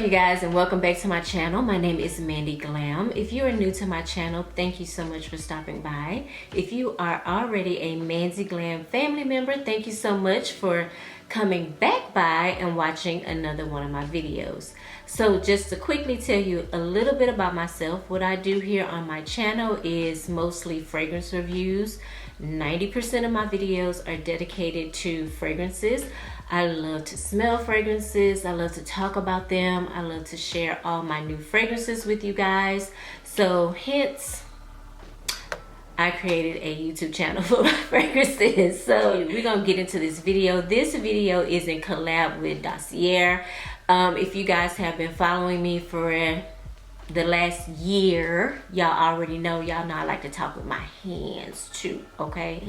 you guys, and welcome back to my channel. My name is Mandy Glam. If you are new to my channel, thank you so much for stopping by. If you are already a Mandy Glam family member, thank you so much for coming back by and watching another one of my videos. So just to quickly tell you a little bit about myself, what I do here on my channel is mostly fragrance reviews. 90% of my videos are dedicated to fragrances. I love to smell fragrances. I love to talk about them. I love to share all my new fragrances with you guys. So hence, I created a YouTube channel for my fragrances. So we're gonna get into this video. This video is in collab with Dossier. If you guys have been following me for the last year, y'all already know. Y'all know I like to talk with my hands too, okay?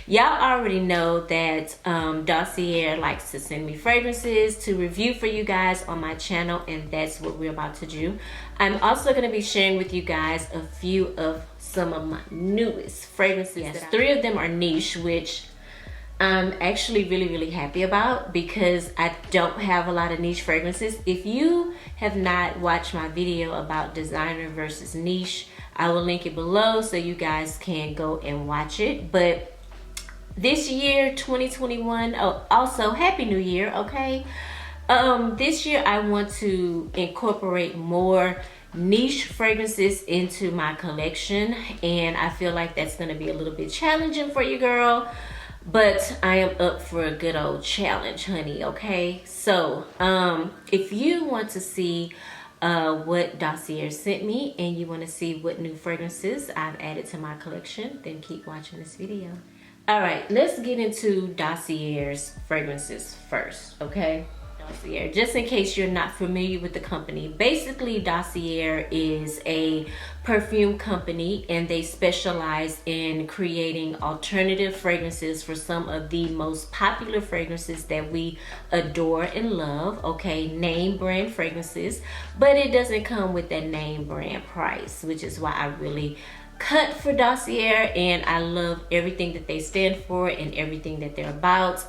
Y'all already know that Dossier likes to send me fragrances to review for you guys on my channel, and that's what we're about to do. I'm also going to be sharing with you guys a few of some of my newest fragrances. Yes, 3 of them are niche, which I'm actually really happy about because I don't have a lot of niche fragrances. If you have not watched my video about designer versus niche, I will link it below so you guys can go and watch it. But this year, 2021, oh, also Happy New Year, okay? This year I want to incorporate more niche fragrances into my collection, and I feel like that's going to be a little bit challenging for you, girl. But I am up for a good old challenge, honey, okay? So, if you want to see what Dossier sent me and you want to see what new fragrances I've added to my collection, then keep watching this video. All right, let's get into Dossier's fragrances first, okay? Dossier, just in case you're not familiar with the company, basically Dossier is a perfume company, and they specialize in creating alternative fragrances for some of the most popular fragrances that we adore and love, okay? Name brand fragrances, but it doesn't come with that name brand price, which is why I really cut for Dossier, and I love everything that they stand for and everything that they're about.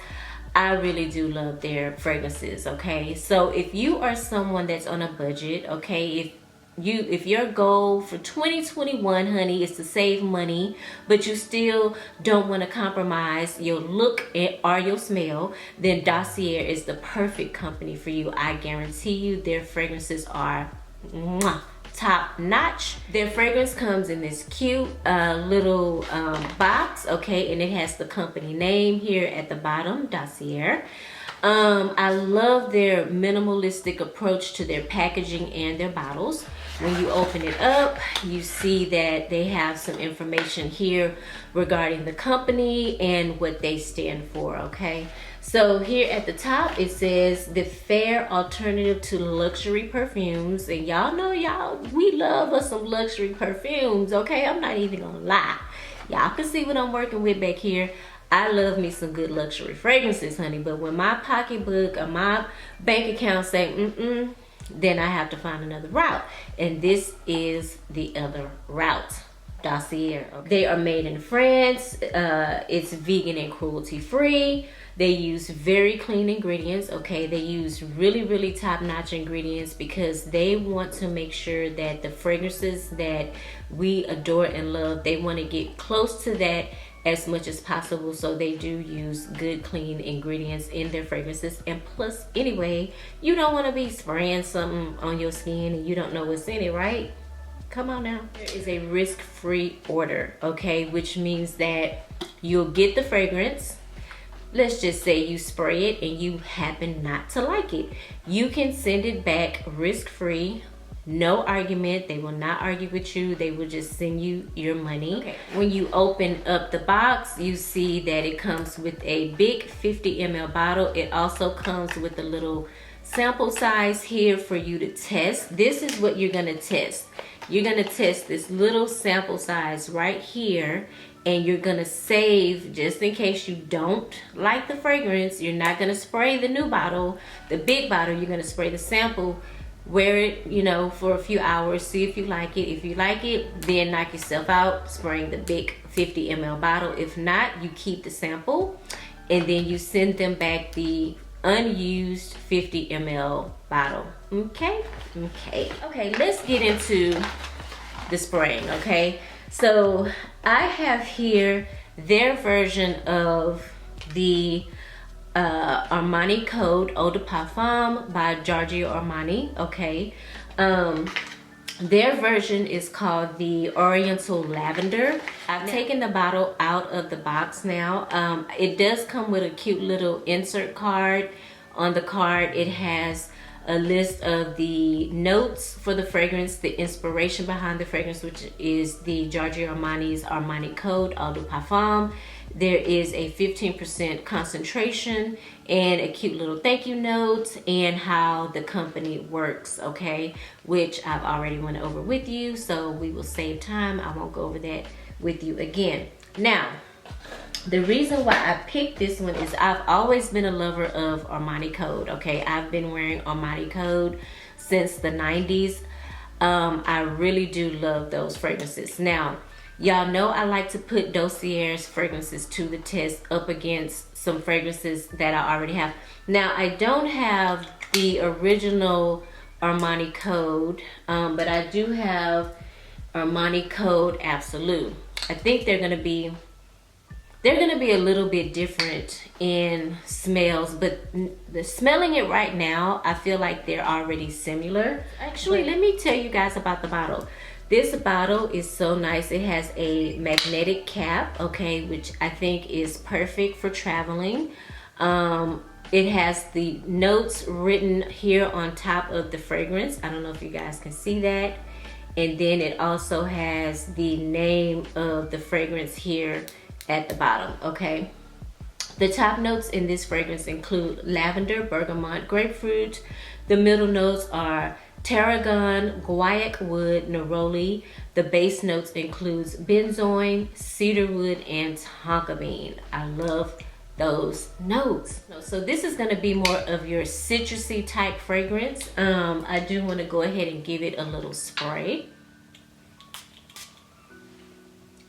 I really do love their fragrances, okay? So if you are someone that's on a budget, okay, if your goal for 2021, honey, is to save money, but you still don't want to compromise your look or your smell, then Dossier is the perfect company for you. I guarantee you their fragrances are mwah, top notch. Their fragrance comes in this cute little box, okay, and it has the company name here at the bottom, Dossier. I love their minimalistic approach to their packaging and their bottles. When you open it up, you see that they have some information here regarding the company and what they stand for, okay? So here at the top, it says the fair alternative to luxury perfumes. And y'all know, we love us some luxury perfumes, okay? I'm not even gonna lie. Y'all can see what I'm working with back here. I love me some good luxury fragrances, honey. But when my pocketbook or my bank account say, then I have to find another route. And this is the other route. Dossier. Okay. They are made in France. It's vegan and cruelty free. They use very clean ingredients, okay? They use really top-notch ingredients because they want to make sure that the fragrances that we adore and love, they want to get close to that as much as possible. So they do use good, clean ingredients in their fragrances. And plus, anyway, you don't want to be spraying something on your skin and you don't know what's in it, right? Come on now. There is a risk-free order, okay? Which means that you'll get the fragrance. Let's just say you spray it and you happen not to like it. You can send it back risk-free. No argument. They will not argue with you. They will just send you your money. Okay. When you open up the box, you see that it comes with a big 50 ml bottle. It also comes with a little sample size here for you to test. This is what you're gonna test. You're gonna test this little sample size right here, and you're gonna save just in case you don't like the fragrance. You're not gonna spray the new bottle, the big bottle. You're gonna spray the sample, wear it, you know, for a few hours, see if you like it. If you like it, then knock yourself out spraying the big 50 ml bottle. If not, you keep the sample, and then you send them back the unused 50 ml bottle. Okay, let's get into the spraying. Okay, so I have here their version of the Armani Code Eau de Parfum by Giorgio Armani. Okay, their version is called the Oriental Lavender. I've taken the bottle out of the box now. It does come with a cute little insert card. On the card, it has a list of the notes for the fragrance, the inspiration behind the fragrance, which is the Giorgio Armani's Armani Code Eau de Parfum. There is a 15% concentration and a cute little thank you note and how the company works, okay, which I've already went over with you, so we will save time. I won't go over that with you again. Now, the reason why I picked this one is I've always been a lover of Armani Code, okay? I've been wearing Armani Code since the 90s. I really do love those fragrances. Now, y'all know I like to put Dossier's fragrances to the test up against some fragrances that I already have. Now, I don't have the original Armani Code, but I do have Armani Code Absolu. I think they're gonna be a little bit different in smells, but the smelling it right now, I feel like they're already similar. Actually, let me tell you guys about the bottle. This bottle is so nice. It has a magnetic cap, okay, which I think is perfect for traveling. It has the notes written here on top of the fragrance. I don't know if you guys can see that. And then it also has the name of the fragrance here at the bottom, okay? The top notes in this fragrance include lavender, bergamot, grapefruit. The middle notes are tarragon, guaiac wood, neroli. The base notes includes benzoin, cedarwood, and tonka bean. I love those notes. So this is gonna be more of your citrusy type fragrance. I do wanna go ahead and give it a little spray.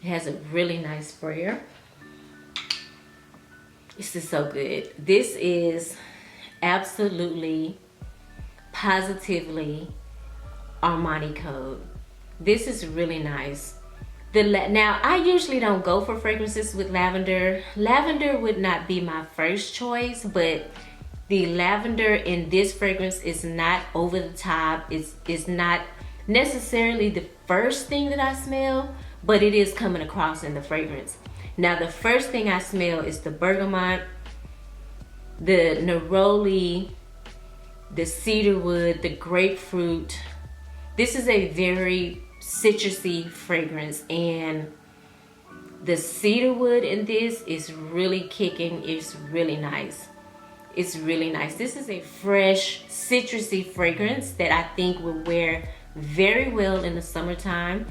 It has a really nice sprayer. This is so good. This is absolutely, positively Armani Code. This is really nice. Now, I usually don't go for fragrances with lavender. Lavender would not be my first choice, but the lavender in this fragrance is not over the top. It's not necessarily the first thing that I smell, but it is coming across in the fragrance. Now, the first thing I smell is the bergamot, the neroli, the cedarwood, the grapefruit. This is a very citrusy fragrance, and the cedarwood in this is really kicking. It's really nice. It's really nice. This is a fresh, citrusy fragrance that I think will wear very well in the summertime.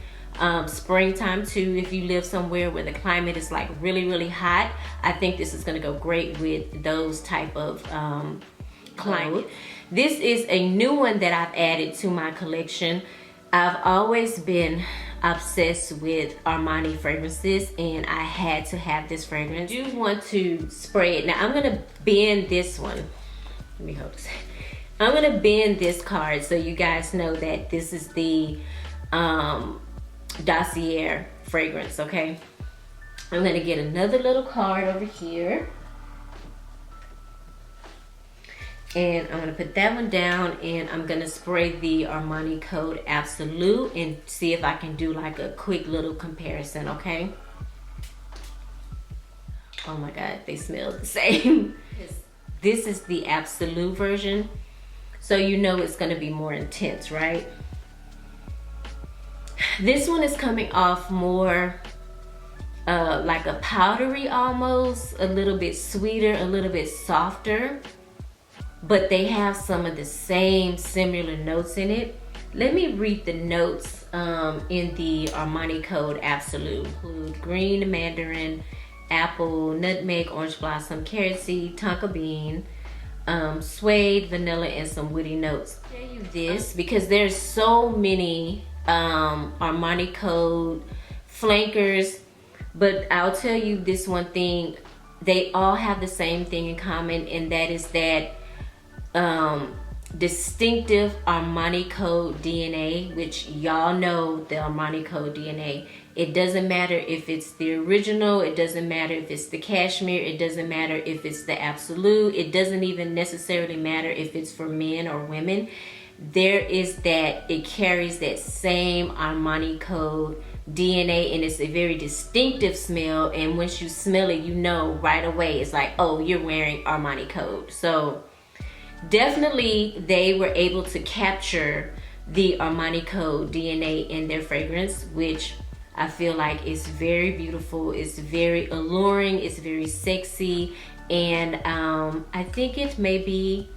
Springtime too, if you live somewhere where the climate is like really hot. I think this is gonna go great with those type of climate. This is a new one that I've added to my collection. I've always been obsessed with Armani fragrances, and I had to have this fragrance. I do want to spray it. Now I'm gonna bend this one. Let me hold this. I'm gonna bend this card so you guys know that this is the Dossier fragrance, okay? I'm gonna get another little card over here, and I'm gonna put that one down, and I'm gonna spray the Armani Code Absolu and see if I can do like a quick little comparison, okay? Oh my God, they smell the same. This is the Absolu version, so you know it's gonna be more intense, right? This one is coming off more like a powdery almost, a little bit sweeter, a little bit softer, but they have some of the same similar notes in it. Let me read the notes in the Armani Code Absolu. Include green mandarin, apple, nutmeg, orange blossom, carrot seed, tonka bean, suede, vanilla, and some woody notes. I'll tell you this because there's so many Armani Code flankers, but I'll tell you this one thing. they all have the same thing in common, and that is that distinctive Armani code DNA, which y'all know the Armani code DNA. It doesn't matter if it's the original, it doesn't matter if it's the cashmere, it doesn't matter if it's the Absolu, it doesn't even necessarily matter if it's for men or women. There is that, it carries that same Armani code DNA, and it's a very distinctive smell, and once you smell it, you know right away, it's like, oh, you're wearing Armani code. So definitely they were able to capture the Armani code DNA in their fragrance, which I feel like is very beautiful, it's very alluring, it's very sexy, and I think it may be,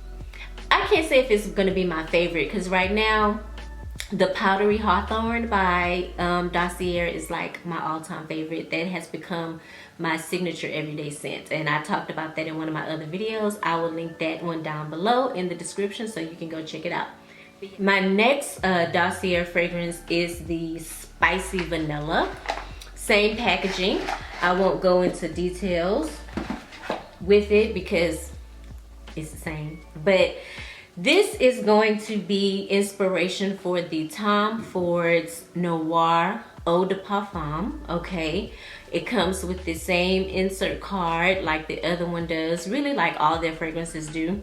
I can't say if it's gonna be my favorite, because right now the Powdery Hawthorn by Dossier is like my all-time favorite. That has become my signature everyday scent, and I talked about that in one of my other videos. I will link that one down below in the description so you can go check it out. My next Dossier fragrance is the Spicy Vanilla. Same packaging. I won't go into details with it because it's the same, but this is going to be inspiration for the Tom Ford's Noir Eau de Parfum, okay? It comes with the same insert card like the other one does, really like all their fragrances do.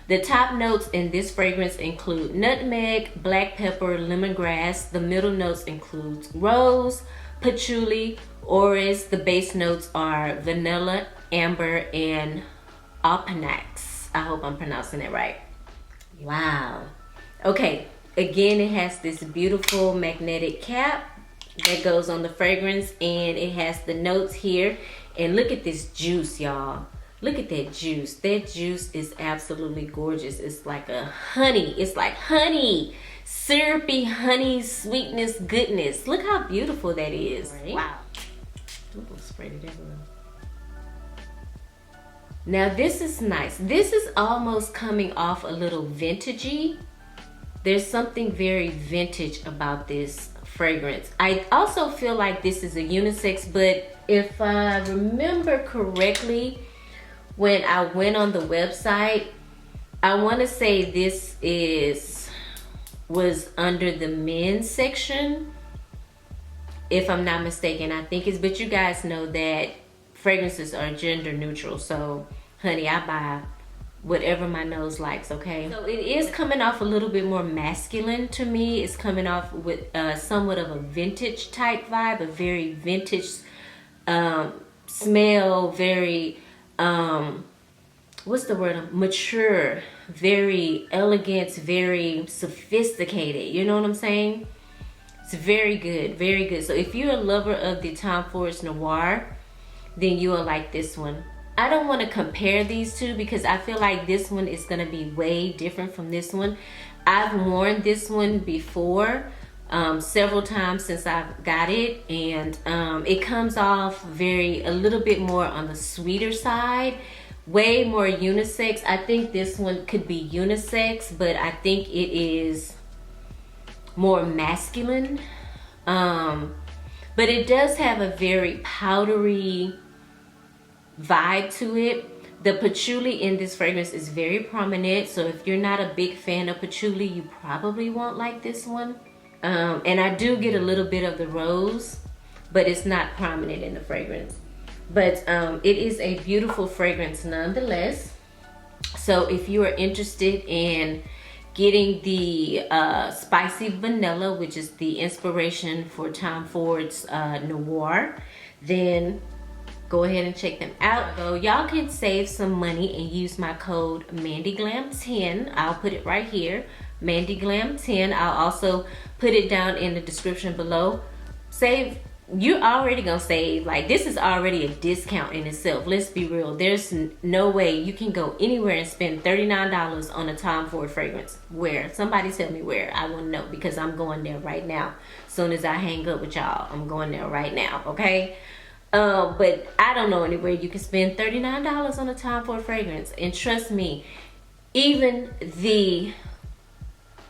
The top notes in this fragrance include nutmeg, black pepper, lemongrass. The middle notes include rose, patchouli, orris. The base notes are vanilla, amber, and alpanax. I hope I'm pronouncing it right. Wow. Okay, again, it has this beautiful magnetic cap that goes on the fragrance, and it has the notes here. And look at this juice, y'all. Look at that juice. That juice is absolutely gorgeous. It's like a honey. It's like honey. Syrupy honey, sweetness, goodness. Look how beautiful that is. Right? Wow. Ooh, sprayed it everywhere. Now this is nice. This is almost coming off a little vintagey. There's something very vintage about this fragrance. I also feel like this is a unisex, but if I remember correctly, when I went on the website, I want to say this was under the men's section, if I'm not mistaken. I think it's, but you guys know that fragrances are gender neutral, so honey, I buy whatever my nose likes, okay? So it is coming off a little bit more masculine to me. It's coming off with somewhat of a vintage type vibe, a very vintage smell, very what's the word, mature, very elegant, very sophisticated, you know what I'm saying? It's very good, very good. So if you're a lover of the Tom Ford's Noir, then you will like this one. I don't want to compare these two because I feel like this one is going to be way different from this one. I've worn this one before several times since I've got it, and it comes off a little bit more on the sweeter side, way more unisex. I think this one could be unisex, but I think it is more masculine. But it does have a very powdery vibe to it. The patchouli in this fragrance is very prominent, so if you're not a big fan of patchouli, you probably won't like this one. And I do get a little bit of the rose, but it's not prominent in the fragrance. But it is a beautiful fragrance nonetheless. So if you are interested in getting the Spicy Vanilla, which is the inspiration for Tom Ford's Noir, then go ahead and check them out. So y'all can save some money and use my code MandyGlam10. I'll put it right here, MandyGlam10. I'll also put it down in the description below. Save, you're already gonna save. Like, this is already a discount in itself. Let's be real. There's no way you can go anywhere and spend $39 on a Tom Ford fragrance. Where? Somebody tell me where. I want to know, because I'm going there right now. As soon as I hang up with y'all, I'm going there right now, okay? But I don't know anywhere you can spend $39 on a Tom Ford fragrance. And trust me, even the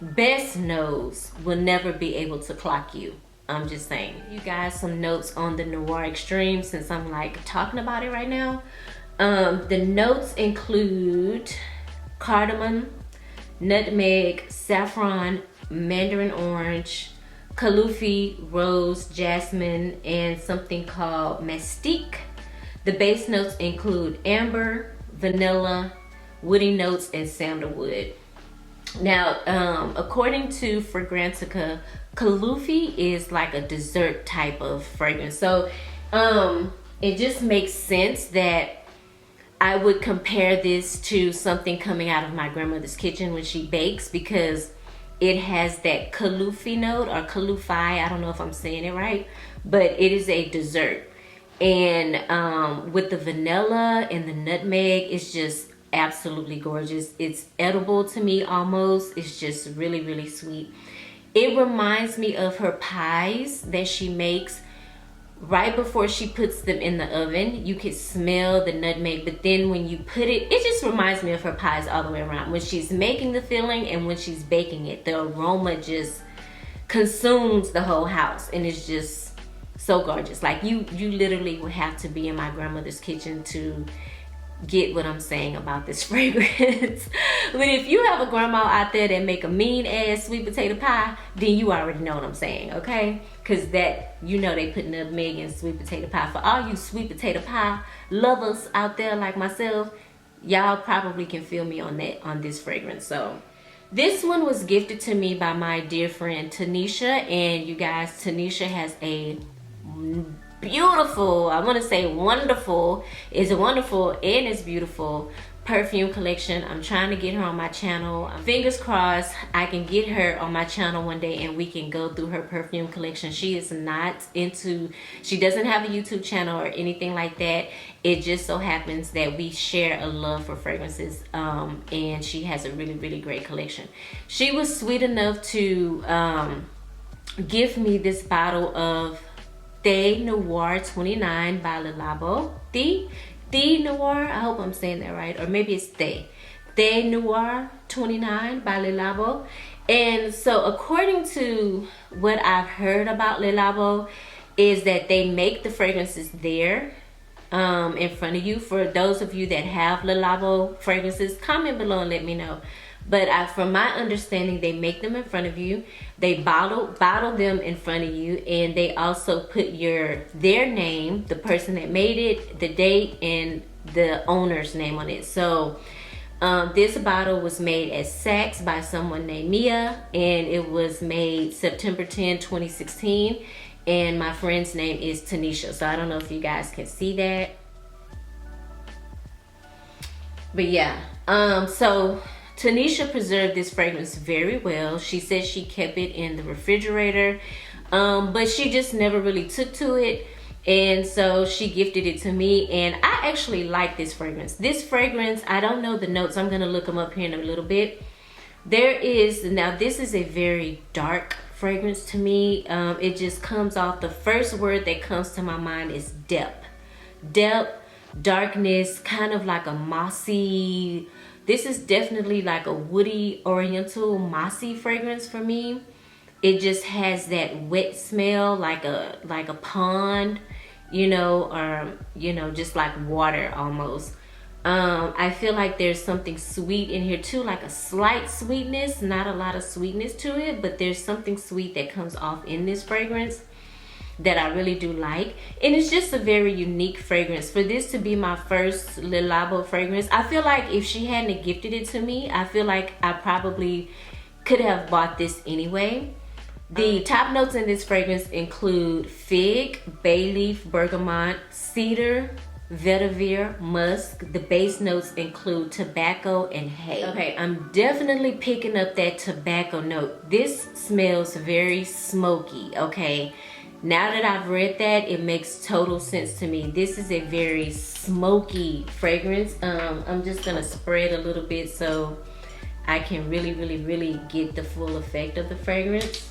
best nose will never be able to clock you. I'm just saying. You guys some notes on the Noir Extreme, since I'm like talking about it right now. The notes include cardamom, nutmeg, saffron, mandarin orange, calufie, rose, jasmine, and something called mastique. The base notes include amber, vanilla, woody notes, and sandalwood. Now, according to Fragrantica, calufie is like a dessert type of fragrance. So it just makes sense that I would compare this to something coming out of my grandmother's kitchen when she bakes, because it has that calufie note, or calufie, I don't know if I'm saying it right, but it is a dessert. And with the vanilla and the nutmeg, it's just absolutely gorgeous. It's edible to me almost. It's just really, really sweet. It reminds me of her pies that she makes right before she puts them in the oven. You can smell the nutmeg, but then when you put it, it just reminds me of her pies all the way around. When she's making the filling and when she's baking it, the aroma just consumes the whole house, and it's just so gorgeous. Like you literally would have to be in my grandmother's kitchen to get what I'm saying about this fragrance. But if you have a grandma out there that make a mean ass sweet potato pie, then you already know what I'm saying, okay? Because that, you know, they put nutmeg in sweet potato pie. For all you sweet potato pie lovers out there like myself, y'all probably can feel me on that, on this fragrance. So this one was gifted to me by my dear friend Tanisha, and you guys, Tanisha has a beautiful, I want to say wonderful, it's a wonderful and it's beautiful perfume collection. I'm trying to get her on my channel. Fingers crossed I can get her on my channel one day and we can go through her perfume collection. She is not into, she doesn't have a YouTube channel or anything like that. It just so happens that we share a love for fragrances, and she has a really, really great collection. She was sweet enough to give me this bottle of Thé Noir 29 by Lelabo. Thé Noir, I hope I'm saying that right, or maybe it's Thé Noir 29 by Lelabo. And so according to what I've heard about Lelabo, is that they make the fragrances there in front of you. For those of you that have Lelabo fragrances, comment below and let me know. But from my understanding, they make them in front of you. They bottle them in front of you, and they also put their name, the person that made it, the date, and the owner's name on it. So this bottle was made at Saks by someone named Mia, and it was made September 10, 2016. And my friend's name is Tanisha. So I don't know if you guys can see that. But yeah, so Tanisha preserved this fragrance very well. She said she kept it in the refrigerator, but she just never really took to it. And so she gifted it to me, and I actually like this fragrance. This fragrance, I don't know the notes. I'm gonna look them up here in a little bit. Now this is a very dark fragrance to me. It just comes off, the first word that comes to my mind is depth. Depth, darkness, kind of like a mossy, this is definitely like a woody, oriental, mossy fragrance for me. It just has that wet smell, like a pond, you know, or, you know, just like water almost. I feel like there's something sweet in here too, like a slight sweetness, not a lot of sweetness to it, but there's something sweet that comes off in this fragrance that I really do like. And it's just a very unique fragrance. For this to be my first Lelabo fragrance, I feel like if she hadn't gifted it to me, I feel like I probably could have bought this anyway. The top notes in this fragrance include fig, bay leaf, bergamot, cedar, vetiver, musk. The base notes include tobacco and hay. Okay, I'm definitely picking up that tobacco note. This smells very smoky, okay? Now that I've read that, it makes total sense to me. This is a very smoky fragrance. I'm just gonna spread a little bit so I can really, really, really get the full effect of the fragrance.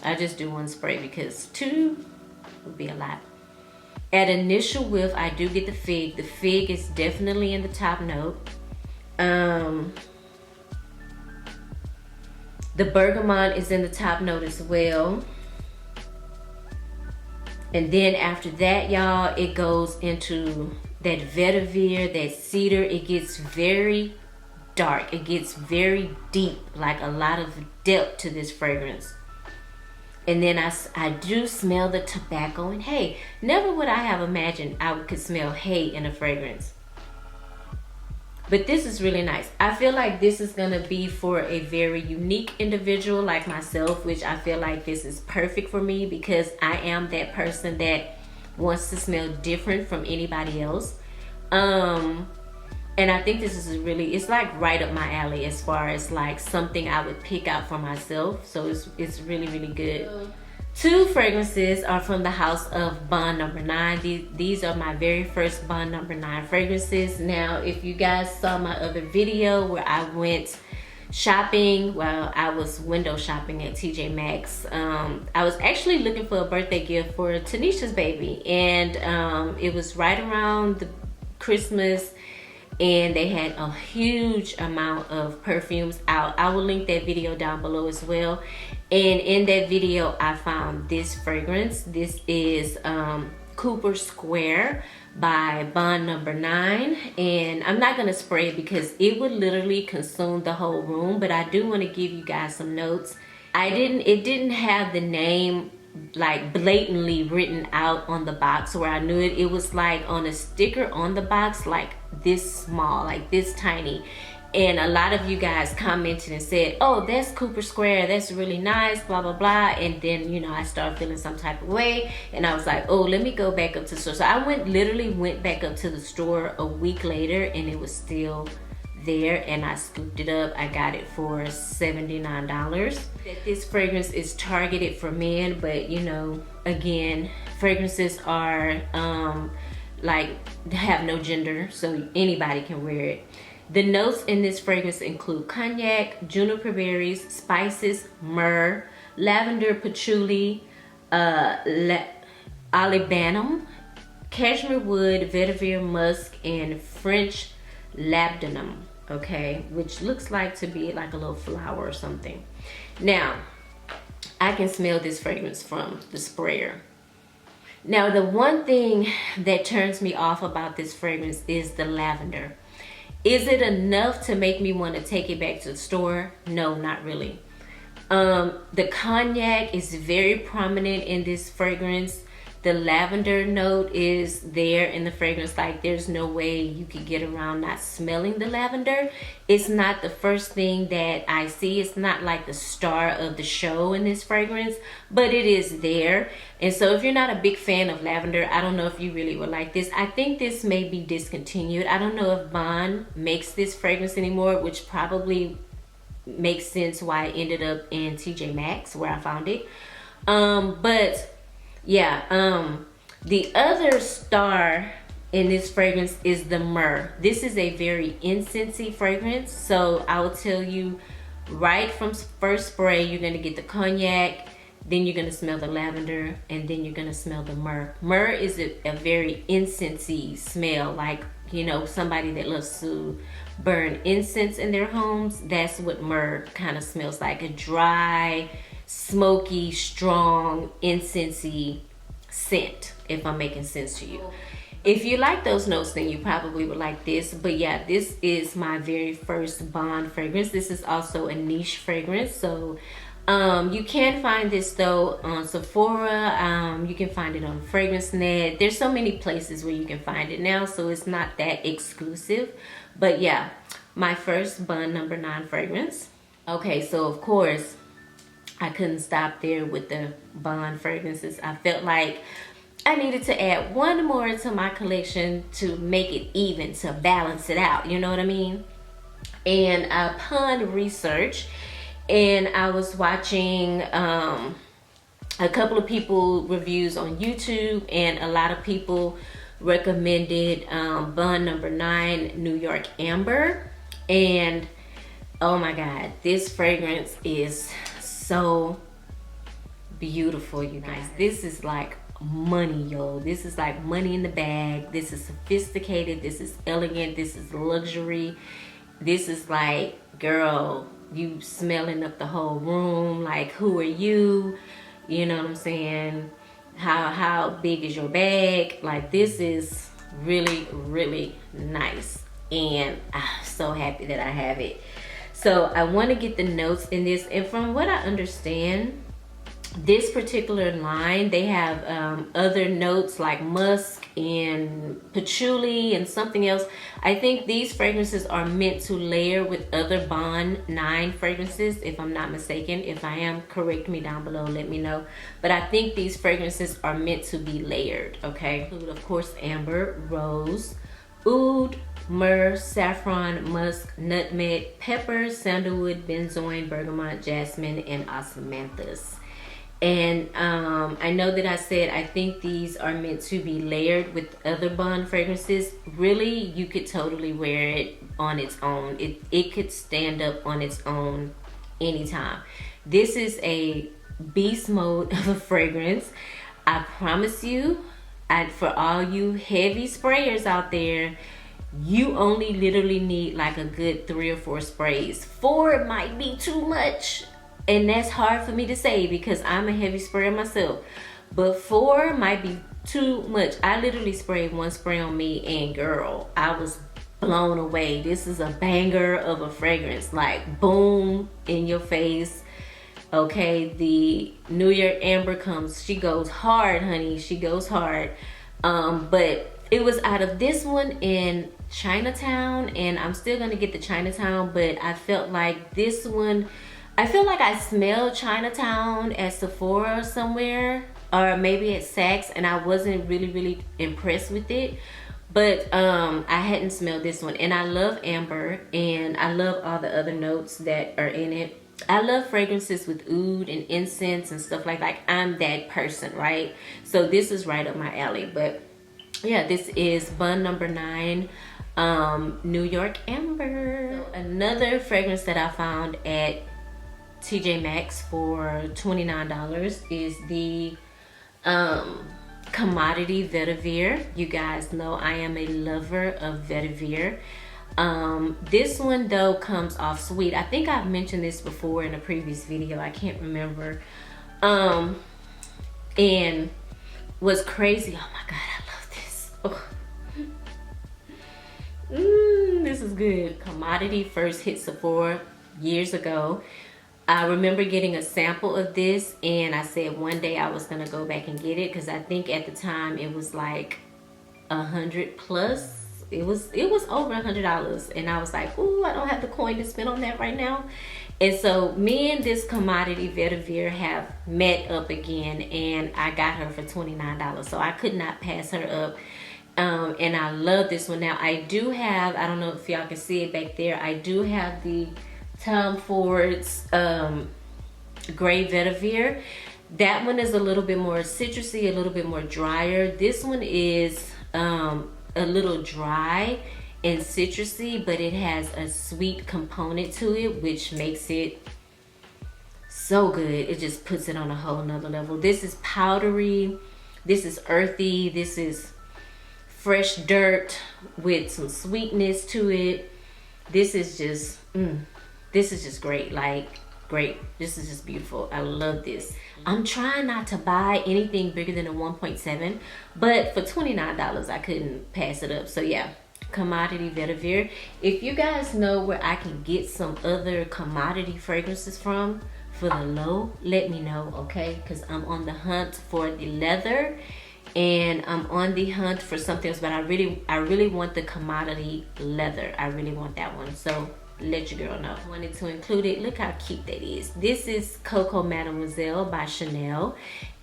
I just do one spray because two would be a lot. At initial whiff, I do get the fig. The fig is definitely in the top note. The bergamot is in the top note as well. And then after that, y'all, it goes into that vetiver, that cedar. It gets very dark. It gets very deep, like a lot of depth to this fragrance. And then I do smell the tobacco. And hey, never would I have imagined I could smell hay in a fragrance. But this is really nice. I feel like this is gonna be for a very unique individual like myself, which I feel like this is perfect for me because I am that person that wants to smell different from anybody else. And I think this is really, it's like right up my alley as far as like something I would pick out for myself. So it's really, really good. Two fragrances are from the house of Bond Number 9. These are my very first Bond Number 9 fragrances. Now, if you guys saw my other video where I went shopping, well, I was window shopping at TJ Maxx. I was actually looking for a birthday gift for Tanisha's baby, and it was right around the Christmas, and they had a huge amount of perfumes out. I will link that video down below as well. And in that video, I found this fragrance. This is Cooper Square by Bond Number 9. And I'm not gonna spray it because it would literally consume the whole room, but I do wanna give you guys some notes. It didn't have the name like blatantly written out on the box where I knew it. It was like on a sticker on the box, like this small, like this tiny. And a lot of you guys commented and said, oh, that's Cooper Square, that's really nice, blah, blah, blah. And then, you know, I started feeling some type of way. And I was like, oh, let me go back up to the store. So I literally went back up to the store a week later, and it was still there, and I scooped it up. I got it for $79. This fragrance is targeted for men, but you know, again, fragrances are like have no gender, so anybody can wear it. The notes in this fragrance include cognac, juniper berries, spices, myrrh, lavender, patchouli, olibanum, cashmere wood, vetiver, musk, and French labdanum, okay, which looks like to be like a little flower or something. Now, I can smell this fragrance from the sprayer. Now, the one thing that turns me off about this fragrance is the lavender. Is it enough to make me want to take it back to the store? No, not really. The cognac is very prominent in this fragrance. The lavender note is there in the fragrance. Like, there's no way you could get around not smelling the lavender. It's not the first thing that I see. It's not like the star of the show in this fragrance, but it is there. And so if you're not a big fan of lavender, I don't know if you really would like this. I think this may be discontinued. I don't know if Bond makes this fragrance anymore, which probably makes sense why it ended up in TJ Maxx where I found it. But yeah, the other star in this fragrance is the myrrh. This is a very incensey fragrance, so I will tell you right from first spray, you're gonna get the cognac, then you're gonna smell the lavender, and then you're gonna smell the myrrh. Myrrh is a very incensey smell, like, you know, somebody that loves to burn incense in their homes. That's what myrrh kind of smells like, a dry, smoky, strong, incensey scent, if I'm making sense to you. If you like those notes, then you probably would like this. But yeah, this is my very first Bond fragrance. This is also a niche fragrance, so you can find this though on Sephora. You can find it on FragranceNet. There's so many places where you can find it now, so it's not that exclusive. But yeah, my first Bond Number 9 fragrance. Okay, so of course I couldn't stop there with the Bond fragrances. I felt like I needed to add one more to my collection to make it even, to balance it out, you know what I mean? And upon research, and I was watching a couple of people reviews on YouTube, and a lot of people recommended Bond Number 9 New York Amber. And oh my God, this fragrance is so beautiful, you guys. This is like money, yo. This is like money in the bag. This is sophisticated. This is elegant. This is luxury. This is like, girl, you smelling up the whole room. Like, who are you? You know what I'm saying? how big is your bag. Like, this is really, really nice, and I'm so happy that I have it. So I want to get the notes in this, and from what I understand, this particular line, they have other notes like musk and patchouli and something else. I think these fragrances are meant to layer with other Bond 9 fragrances, if I'm not mistaken. If I am, correct me down below, let me know. But I think these fragrances are meant to be layered, okay? Of course, amber, rose, oud, myrrh, saffron, musk, nutmeg, pepper, sandalwood, benzoin, bergamot, jasmine, and osmanthus. And I know that I said I think these are meant to be layered with other Bond fragrances. Really, you could totally wear it on its own. It could stand up on its own anytime. This is a beast mode of a fragrance. I promise you, for all you heavy sprayers out there, you only literally need like a good 3 or 4 sprays. 4 might be too much. And that's hard for me to say because I'm a heavy sprayer myself. But 4 might be too much. I literally sprayed 1 spray on me, and girl, I was blown away. This is a banger of a fragrance. Like, boom, in your face. Okay, the New York Amber comes. She goes hard, honey. She goes hard. But it was out of this one in Chinatown. And I'm still going to get the Chinatown. But I felt like this one... I feel like I smelled Chinatown at Sephora somewhere, or maybe at Saks, and I wasn't really impressed with it. But I hadn't smelled this one, and I love amber, and I love all the other notes that are in it. I love fragrances with oud and incense and stuff like I'm that person, right? So this is right up my alley. But yeah, this is Bond number 9, New York Amber. So another fragrance that I found at TJ Maxx for $29 is the Commodity Vetiver. You guys know I am a lover of Vetiver. This one though comes off sweet. I think I've mentioned this before in a previous video. I can't remember. And what's crazy, oh my god, I love this. Oh. This is good. Commodity first hit Sephora years ago. I remember getting a sample of this, and I said one day I was gonna go back and get it because I think at the time it was like 100 plus. It was over $100, and I was like, ooh, I don't have the coin to spend on that right now. And so me and this Commodity Vetiver have met up again, and I got her for $29, so I could not pass her up. And I love this one. Now I do have, I don't know if y'all can see it back there, I do have the Tom Ford's Gray Vetiver. That one is a little bit more citrusy, a little bit more drier. This one is a little dry and citrusy, but it has a sweet component to it, which makes it so good. It just puts it on a whole nother level. This is powdery, this is earthy, this is fresh dirt with some sweetness to it. This is just this is just great. Like, great. This is just beautiful. I love this. I'm trying not to buy anything bigger than a 1.7, but for $29 I couldn't pass it up. So yeah, Commodity Vetiver. If you guys know where I can get some other commodity fragrances from for the low, let me know, okay? Because I'm on the hunt for the leather, and I'm on the hunt for something else, but I really want the commodity leather. I really want that one. So let your girl know. I wanted to include it. Look how cute that is. This is Coco Mademoiselle by Chanel,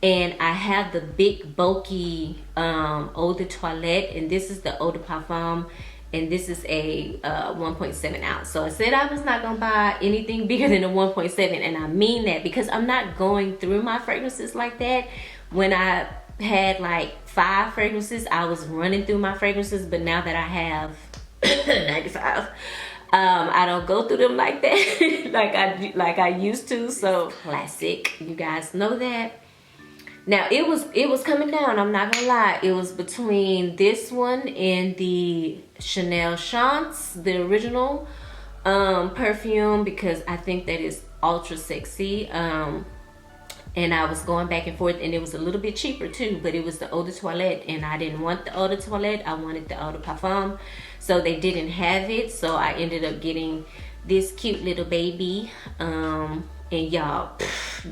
and I have the big bulky eau de toilette, and this is the eau de parfum, and this is a 1.7 ounce. So I said I was not gonna buy anything bigger than a 1.7, and I mean that because I'm not going through my fragrances like that. When I had like 5 fragrances, I was running through my fragrances, but now that I have 95, I don't go through them like that like I used to. So classic, you guys know that. Now it was coming down, I'm not gonna lie. It was between this one and the Chanel Chance, the original perfume, because I think that is ultra sexy. and I was going back and forth, and it was a little bit cheaper too, but it was the eau de toilette, and I didn't want the eau de toilette, I wanted the eau de parfum. So they didn't have it, so I ended up getting this cute little baby. And y'all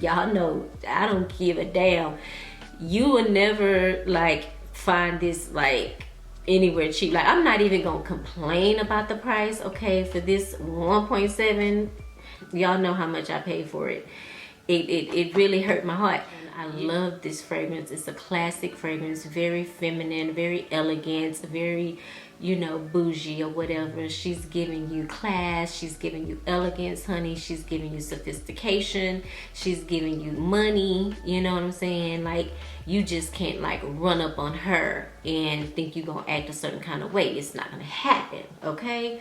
know I don't give a damn. You will never like find this like anywhere cheap. Like, I'm not even gonna complain about the price, okay, for this 1.7. Y'all know how much I paid for it. It really hurt my heart. I love this fragrance. It's a classic fragrance, very feminine, very elegant, very, you know, bougie or whatever. She's giving you class, she's giving you elegance, honey. She's giving you sophistication, she's giving you money, you know what I'm saying? Like, you just can't like run up on her and think you're gonna act a certain kind of way. It's not gonna happen, okay?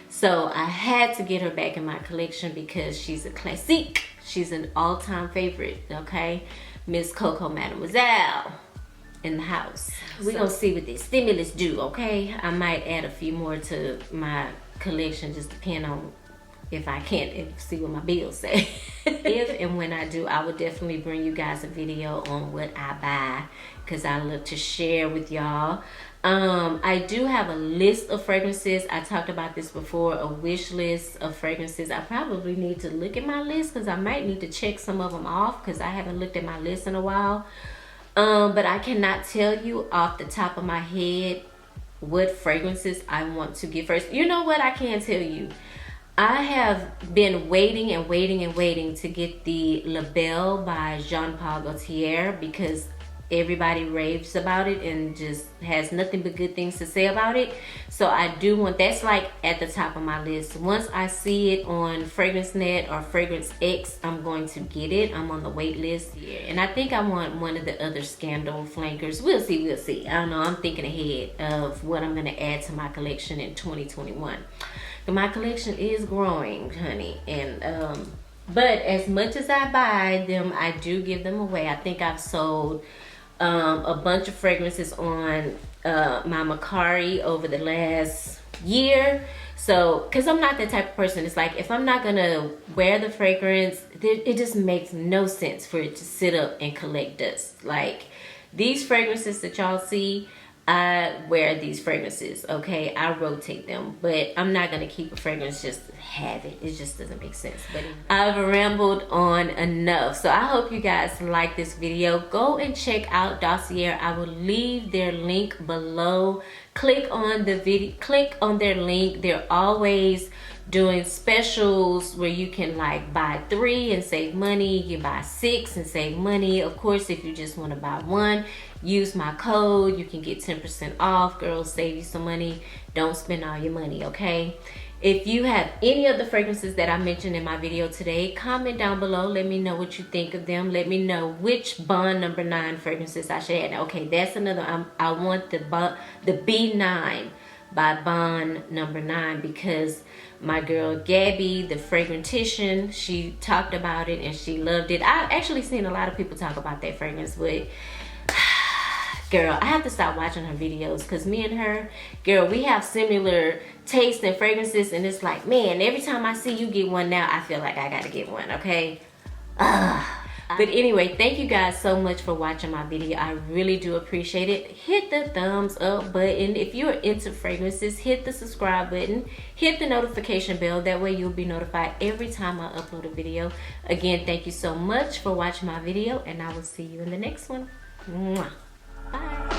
So I had to get her back in my collection because she's a classique. She's an all-time favorite, okay? Miss Coco Mademoiselle in the house. We're gonna see what this stimulus do, okay? I might add a few more to my collection, just depend on if I can't see what my bills say. If and when I do, I will definitely bring you guys a video on what I buy, because I love to share with y'all. I do have a list of fragrances. I talked about this before, a wish list of fragrances. I probably need to look at my list because I might need to check some of them off because I haven't looked at my list in a while. But I cannot tell you off the top of my head what fragrances I want to get first. You know what? I can tell you. I have been waiting and waiting and waiting to get the Label by Jean Paul Gaultier because everybody raves about it and just has nothing but good things to say about it. So I do want, that's like at the top of my list. Once I see it on FragranceNet or Fragrance X, I'm going to get it. I'm on the wait list. Yeah. And I think I want one of the other Scandal flankers. We'll see. I don't know. I'm thinking ahead of what I'm going to add to my collection in 2021. But my collection is growing, honey. And but as much as I buy them, I do give them away. I think I've sold a bunch of fragrances on my Mercari over the last year. So, because I'm not that type of person. It's like, if I'm not gonna wear the fragrance, it just makes no sense for it to sit up and collect dust. Like, these fragrances that y'all see, I wear these fragrances, okay? I rotate them, but I'm not gonna keep a fragrance just to have it. It just doesn't make sense. But I've rambled on enough. So I hope you guys like this video. Go and check out Dossier. I will leave their link below. Click on the video, click on their link. They're always doing specials where you can like buy 3 and save money. You buy 6 and save money. Of course, if you just want to buy 1, use my code. You can get 10% off. Girls, save you some money. Don't spend all your money, okay? If you have any of the fragrances that I mentioned in my video today, comment down below. Let me know what you think of them. Let me know which Bond No. 9 fragrances I should add. Now, okay, that's another. I want the B9 by Bond No. 9 because my girl Gabby, the fragrantician, she talked about it and she loved it. I've actually seen a lot of people talk about that fragrance, but girl, I have to stop watching her videos because me and her, girl, we have similar tastes and fragrances, and it's like, man, every time I see you get one now, I feel like I gotta get one, okay? But anyway, thank you guys so much for watching my video. I really do appreciate it. Hit the thumbs up button. If you're into fragrances, hit the subscribe button. Hit the notification bell. That way you'll be notified every time I upload a video. Again, thank you so much for watching my video, and I will see you in the next one. Mwah. Bye.